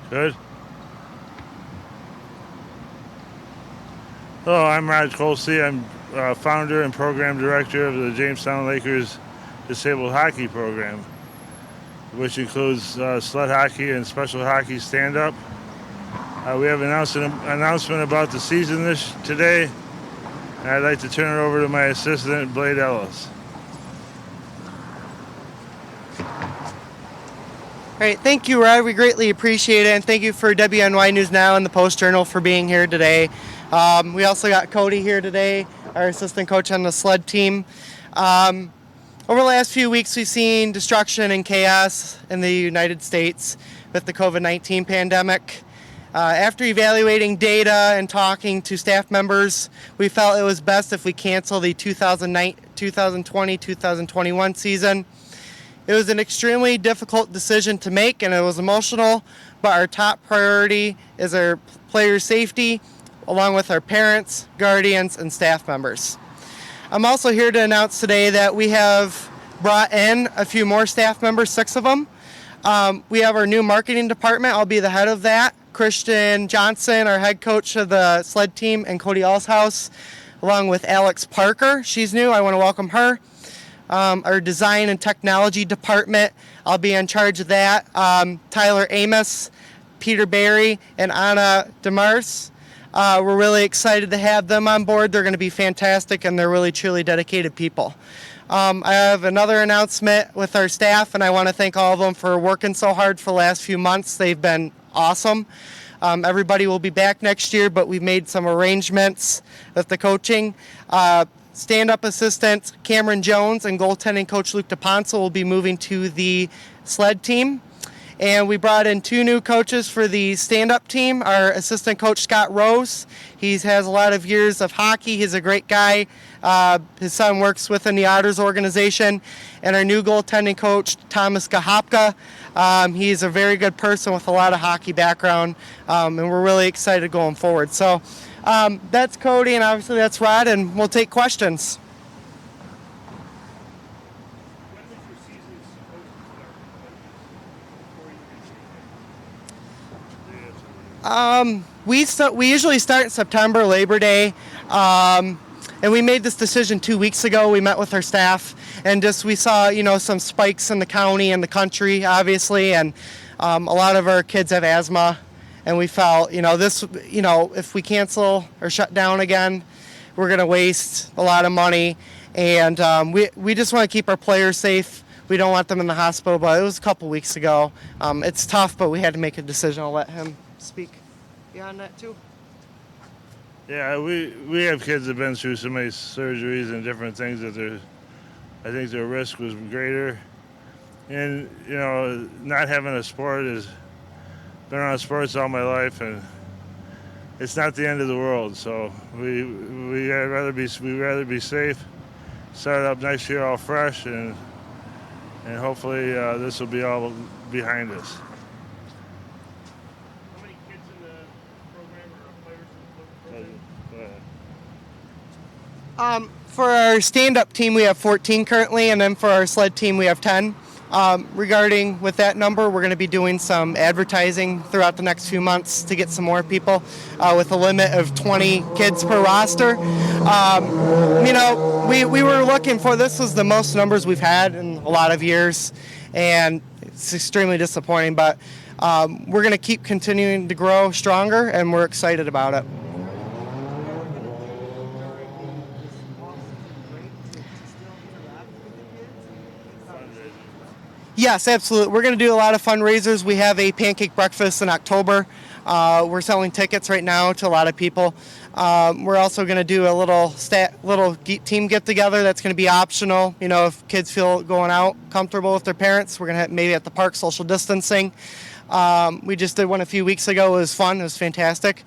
Good. Hello, I'm Raj Colsey. I'm founder and program director of the Jamestown Lakers Disabled Hockey Program, which includes sled hockey and special hockey stand-up. We have announced an announcement about the season today, and I'd like to turn it over to my assistant, Blade Ellis. Great. Thank you, Rod. We greatly appreciate it. And thank you for WNY News Now and the Post-Journal for being here today. We also got Cody here today, our assistant coach on the sled team. Over the last few weeks, we've seen destruction and chaos in the United States with the COVID-19 pandemic. After evaluating data and talking to staff members, we felt it was best if we cancel the 2020-2021 season. It was an extremely difficult decision to make, and it was emotional, but our top priority is our players' safety, along with our parents, guardians, and staff members. I'm also here to announce today that we have brought in a few more staff members, 6 of them. We have our new marketing department. I'll be the head of that. Christian Johnson, our head coach of the sled team, and Cody Allshouse, along with Alex Parker. She's new. I want to welcome her. Our design and technology department, I'll be in charge of that. Tyler Amos, Peter Barry, and Anna Demars. We're really excited to have them on board. They're going to be fantastic, and they're really, truly dedicated people. I have another announcement with our staff, and I want to thank all of them for working so hard for the last few months. They've been awesome. Everybody will be back next year, but we've made some arrangements with the coaching. Stand-up assistant Cameron Jones and goaltending coach Luke DePonso will be moving to the sled team. And we brought in 2 new coaches for the stand-up team. Our assistant coach Scott Rose. He has a lot of years of hockey. He's a great guy. His son works within the Otters organization. And our new goaltending coach Thomas Gahopka. He's a very good person with a lot of hockey background. And we're really excited going forward. So that's Cody, and obviously that's Rod, and we'll take questions. We usually start in September, Labor Day, and we made this decision 2 weeks ago. We met with our staff, and we saw some spikes in the county and the country, obviously, and a lot of our kids have asthma. And we felt, if we cancel or shut down again, we're going to waste a lot of money. And we just want to keep our players safe. We don't want them in the hospital, but it was a couple weeks ago. It's tough, but we had to make a decision. I'll let him speak beyond that, too. Yeah, we have kids that have been through so many surgeries and different things that I think their risk was greater. And, not having a sport is... Been around sports all my life, and it's not the end of the world. So we'd rather be safe, start up next year all fresh, and hopefully this will be all behind us. How many kids in the program or players in the For program? our stand-up team, we have 14 currently, and then for our sled team, we have 10. Regarding with that number, we're going to be doing some advertising throughout the next few months to get some more people with a limit of 20 kids per roster. We were looking for, this was the most numbers we've had in a lot of years, and it's extremely disappointing, but we're going to keep continuing to grow stronger, and we're excited about it. Yes, absolutely. We're going to do a lot of fundraisers. We have a pancake breakfast in October. We're selling tickets right now to a lot of people. We're also going to do a little team get-together that's going to be optional. If kids feel going out comfortable with their parents, we're going to have maybe at the park social distancing. We just did one a few weeks ago. It was fun. It was fantastic.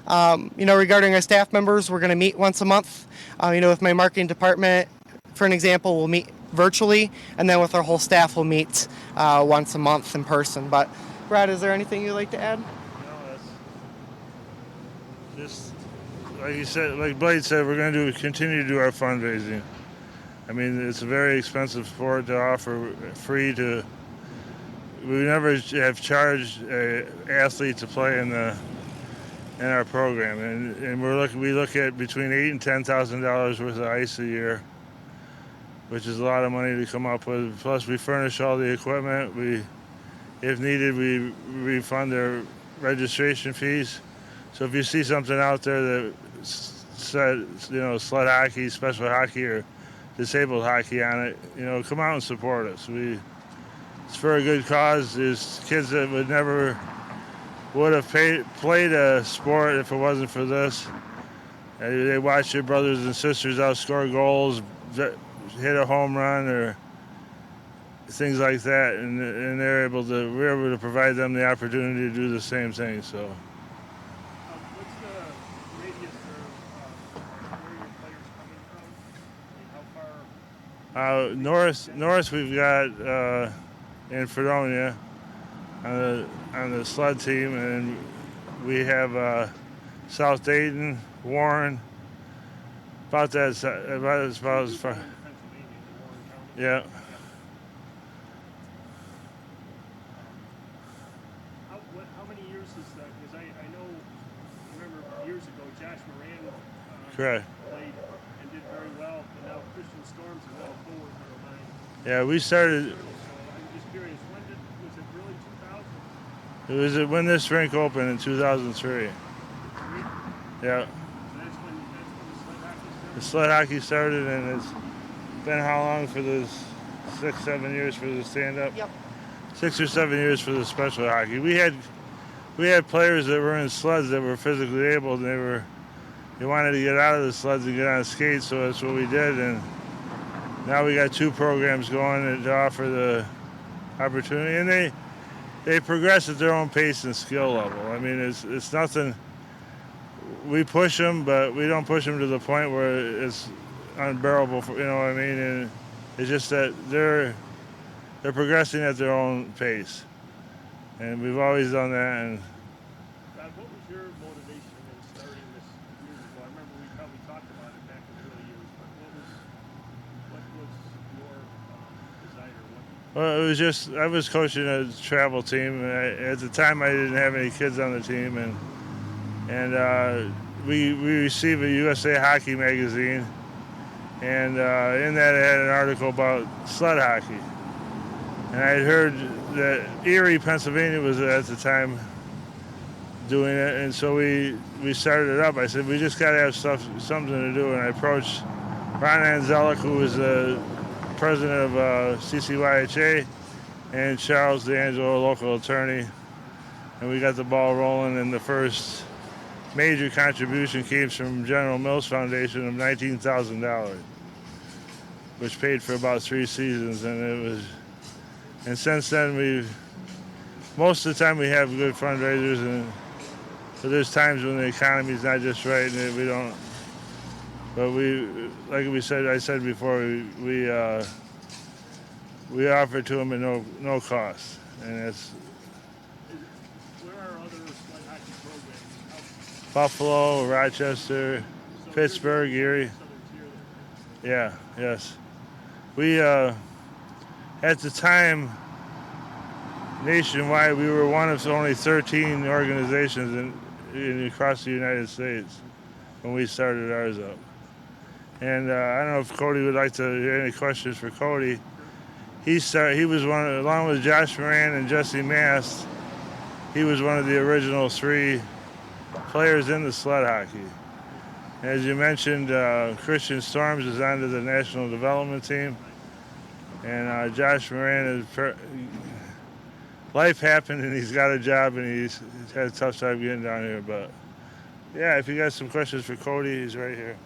Regarding our staff members, we're going to meet once a month. With my marketing department, for an example, we'll meet virtually, and then with our whole staff, we'll meet once a month in person. But, Brad, is there anything you'd like to add? No, that's just like you said, like Blade said, we're going to continue to do our fundraising. I mean, it's a very expensive sport to offer free to we never have charged an athlete to play in our program, and we look at between $8,000 and $10,000 worth of ice a year, which is a lot of money to come up with. Plus, we furnish all the equipment. If needed, we refund their registration fees. So if you see something out there that said, sled hockey, special hockey, or disabled hockey on it, come out and support us. It's for a good cause. There's kids that would have played a sport if it wasn't for this. They watch their brothers and sisters outscore goals, hit a home run, or things like that, and we're able to provide them the opportunity to do the same thing. So. What's the radius of where your players coming from? I mean, how far? North we've got in Fredonia on the sled team, and we have South Dayton, Warren, about as far. In Pennsylvania, in Warren County. Yeah. How many years is that? Because I know, remember years ago, Josh Moran Correct. played and did very well, and now Christian Storms is now a coworker of mine. Yeah, we started. So I'm just curious, was it really 2000? It was when this rink opened in 2003. Yeah. So that's when The sled hockey started, and it's been how long for the 6-7 years for the stand-up? Yep. 6 or 7 years for the special hockey. We had players that were in sleds that were physically able, and they wanted to get out of the sleds and get on skates, so that's what we did. And now we got 2 programs going to offer the opportunity, and they progress at their own pace and skill level. I mean, it's nothing. We push them, but we don't push them to the point where it's unbearable. You know what I mean? And it's just that they're progressing at their own pace, and we've always done that. And Brad, what was your motivation in starting this years ago? I remember we probably talked about it back in the early years, but what was your desire? well, it was just I was coaching a travel team. At the time, I didn't have any kids on the team, and we received a USA Hockey magazine, and in that it had an article about sled hockey. And I had heard that Erie, Pennsylvania was at the time doing it, and so we started it up. I said, we just got to have something to do, and I approached Ron Anzelic, who was the president of CCYHA, and Charles D'Angelo, a local attorney, and we got the ball rolling, and the first major contribution came from General Mills Foundation of $19,000, which paid for about 3 seasons, and since then most of the time we have good fundraisers, and so there's times when the economy's not just right, and we don't. But I said before, we offer to them at no cost, and it's Where are other sled hockey programs? Buffalo, Rochester, So Pittsburgh, you're Erie. Southern tier there. Yeah, yes. We at the time, nationwide, we were one of only 13 organizations across the United States when we started ours up. And I don't know if Cody would like to hear any questions for Cody. He was one, along with Josh Moran and Jesse Mast, he was one of the original 3 players in the sled hockey. As you mentioned, Christian Storms is onto the national development team, and Josh Moran life happened and he's got a job, and he's had a tough time getting down here. But yeah, if you got some questions for Cody, he's right here.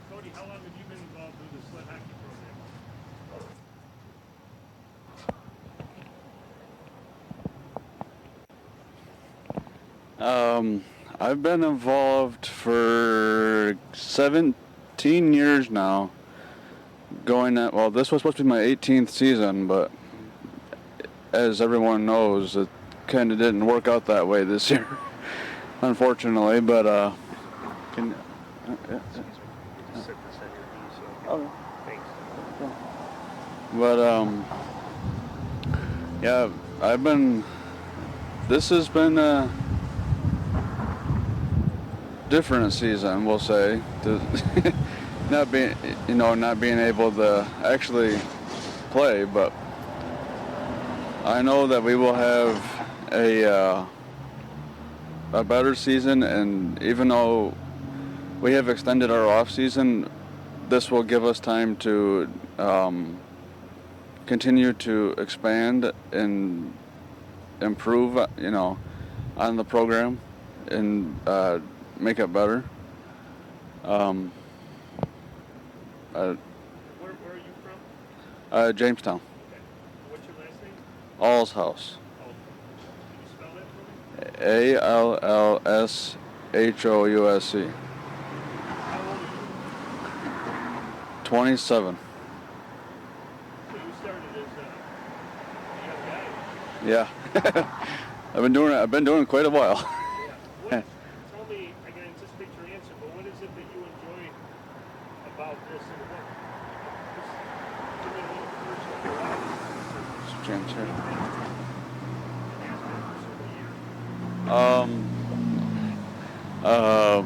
Cody, how long have you been involved with the sled hockey program? I've been involved for 17 years now. This was supposed to be my 18th season, but as everyone knows, it kind of didn't work out that way this year, unfortunately. But okay. But Yeah, this has been a different season, we'll say. Not being able to actually play, but I know that we will have a better season, and even though we have extended our off season, this will give us time to continue to expand and improve, on the program and make it better. Um, uh, Where are you from? Jamestown, Okay. What's your last name? All's House, Oh, can you spell that for me? Allshhousc. How old are you? 27. So you started as a young guy. Yeah. I've been doing it quite a while. Yeah. What? Tell me. I can anticipate your answer, but what is it that you enjoy about this and what? Just give me a little personal your James here. It has been for so many years. Uh,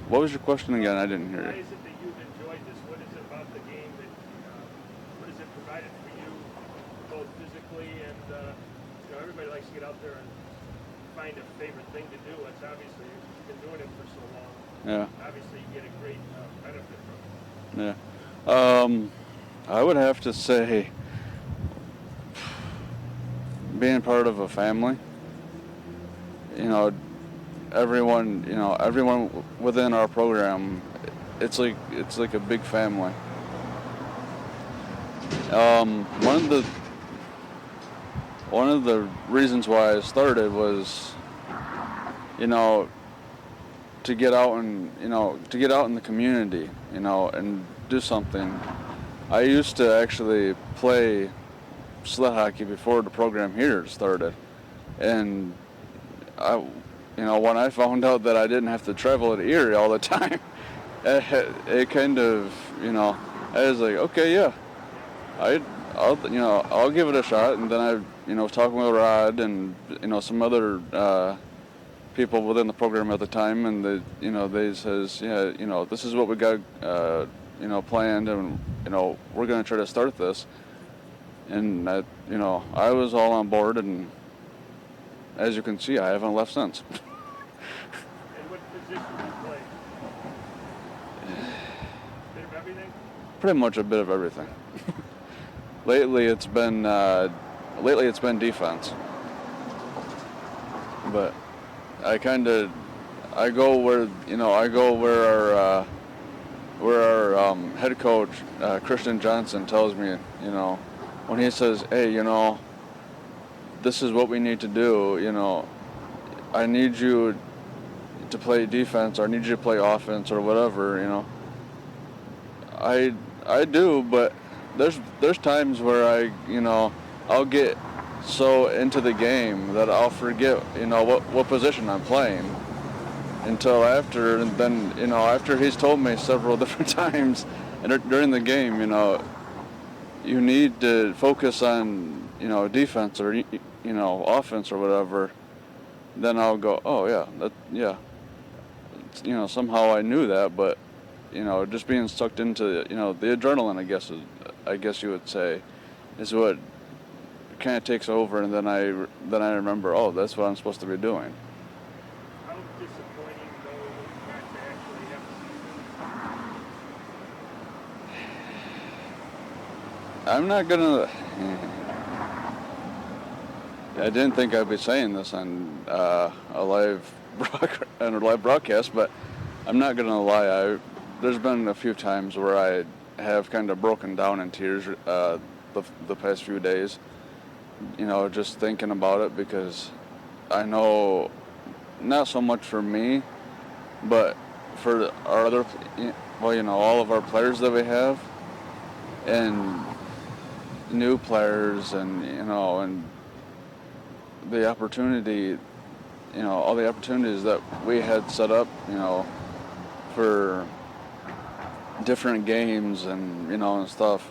what was your question again? I didn't hear Why you. is it that you've enjoyed this? What is it about the game that, what has it provided for you, both physically and, everybody likes to get out there and find a favorite thing to do. It's obviously, you've been doing it for so long. Yeah. Obviously, you get a great benefit from it. Yeah. I would have to say being part of a family. Everyone within our program, it's like a big family. One of the reasons why I started was, to get out in the community, and do something. I used to actually play sled hockey before the program here started, and when I found out that I didn't have to travel to Erie all the time, it kind of, I was like, okay, yeah, I'll give it a shot. And then I, was talking with Rod and, some other people within the program at the time, and they says, yeah, this is what we got, planned, and, we're going to try to start this. And that, I was all on board, and as you can see, I haven't left since. And what position do you play? Bit of everything? Pretty much a bit of everything. Lately, it's been defense, but I go where our head coach Christian Johnson tells me, when he says, hey, this is what we need to do, I need you to play defense, or I need you to play offense, or whatever, I do, but there's times where I'll get so into the game that I'll forget, what position I'm playing until after. And then, after he's told me several different times during the game, you need to focus on, defense or, offense or whatever, then I'll go, oh yeah. Somehow I knew that, but, just being sucked into, the adrenaline, I guess you would say, is what kind of takes over, and then I remember, oh, that's what I'm supposed to be doing. How disappointing, though, not to actually have a season? I'm not gonna. I didn't think I'd be saying this on a live broadcast, but I'm not gonna lie. There's been a few times where I have kind of broken down in tears the past few days. Just thinking about it, because I know, not so much for me, but for our other, all of our players that we have, and new players, and and the opportunity, all the opportunities that we had set up, for different games and and stuff.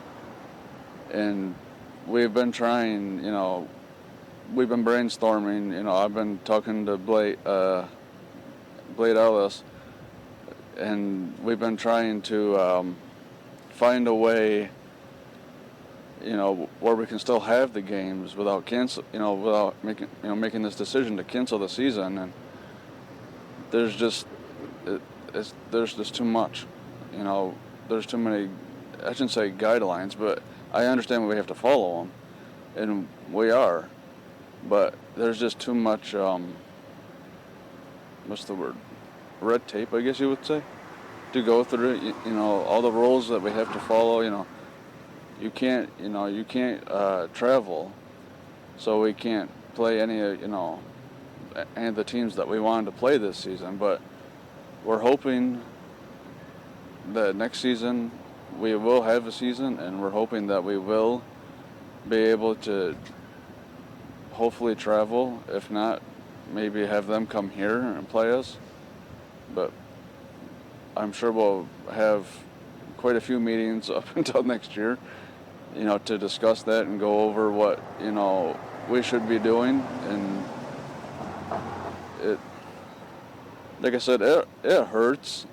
and we've been trying, we've been brainstorming, I've been talking to Blade Ellis, and we've been trying to find a way, where we can still have the games without without making this decision to cancel the season. And there's just too much, there's too many, I shouldn't say guidelines, but I understand we have to follow them, and we are, but there's just too much, what's the word, red tape, I guess you would say, to go through, all the rules that we have to follow. You can't travel, so we can't play any of the teams that we wanted to play this season. But we're hoping that next season we will have a season, and we're hoping that we will be able to hopefully travel. If not, maybe have them come here and play us. But I'm sure we'll have quite a few meetings up until next year, to discuss that and go over what, we should be doing. And it, like I said, it hurts,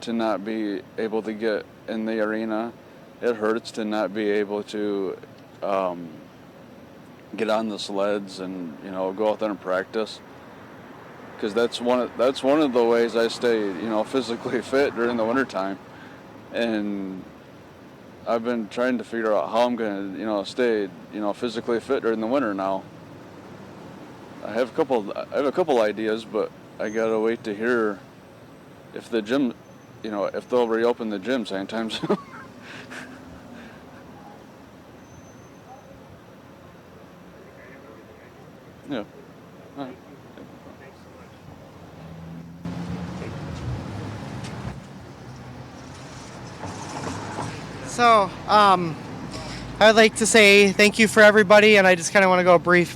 to not be able to get in the arena. It hurts to not be able to get on the sleds and, go out there and practice. Because that's one of the ways I stay, physically fit during the wintertime. And I've been trying to figure out how I'm going to, stay, physically fit during the winter now. I have a couple ideas, but I gotta wait to hear if the gym, if they'll reopen the gyms anytime soon. Yeah. All right. So, I'd like to say thank you for everybody, and I just kind of want to go brief.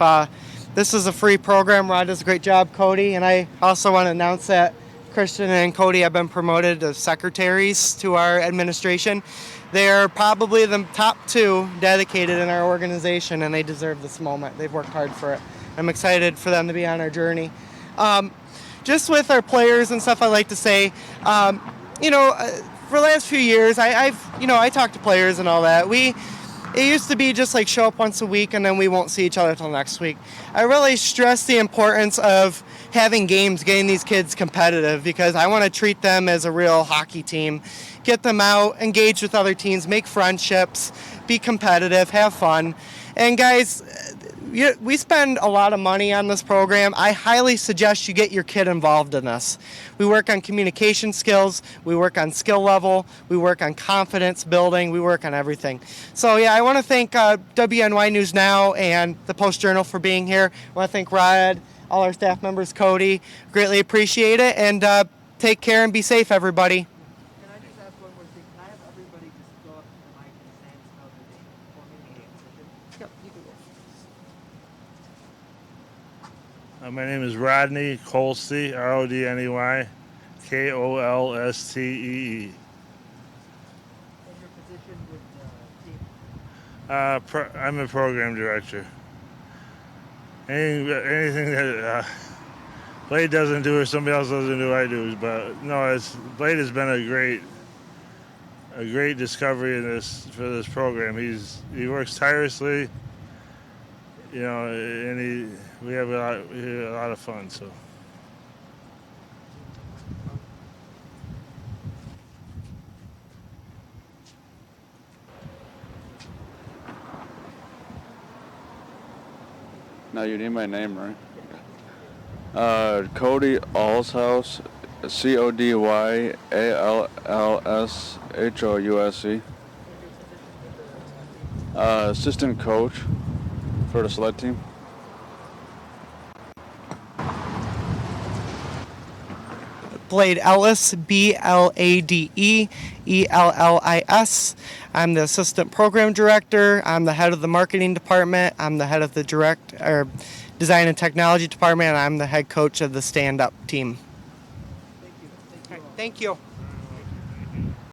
This is a free program. Rod does a great job, Cody, and I also want to announce that Christian and Cody have been promoted as secretaries to our administration. They're probably the top two dedicated in our organization, and they deserve this moment. They've worked hard for it. I'm excited for them to be on our journey. Just with our players and stuff, I like to say, for the last few years, I talk to players and all that. It used to be just like show up once a week and then we won't see each other till next week. I really stress the importance of having games, getting these kids competitive, because I want to treat them as a real hockey team. Get them out, engage with other teams, make friendships, be competitive, have fun. And guys, we spend a lot of money on this program. I highly suggest you get your kid involved in this. We work on communication skills, we work on skill level, we work on confidence building, we work on everything. So yeah, I want to thank WNY News Now and the Post-Journal for being here. I want to thank Rod, all our staff members, Cody. Greatly appreciate it, and take care and be safe, everybody. Can I just ask one more thing? Can I have everybody just go up to the mic and stand spell their name for me? Yep, you can go. My name is Rodney Kolstee, Rodney, Kolstee. And your position with the team? I'm a program director. Anything that Blade doesn't do or somebody else doesn't do, I do. But no, Blade has been a great discovery for this program. He works tirelessly, and we have a lot of fun. So. Now you need my name, right? Cody Allshouse, CODYALLSHOUSE. Assistant coach for the sled team. Blade Ellis, BLADEELLIS. I'm the assistant program director. I'm the head of the marketing department. I'm the head of the design and technology department, and I'm the head coach of the stand-up team. Thank you. Thank you.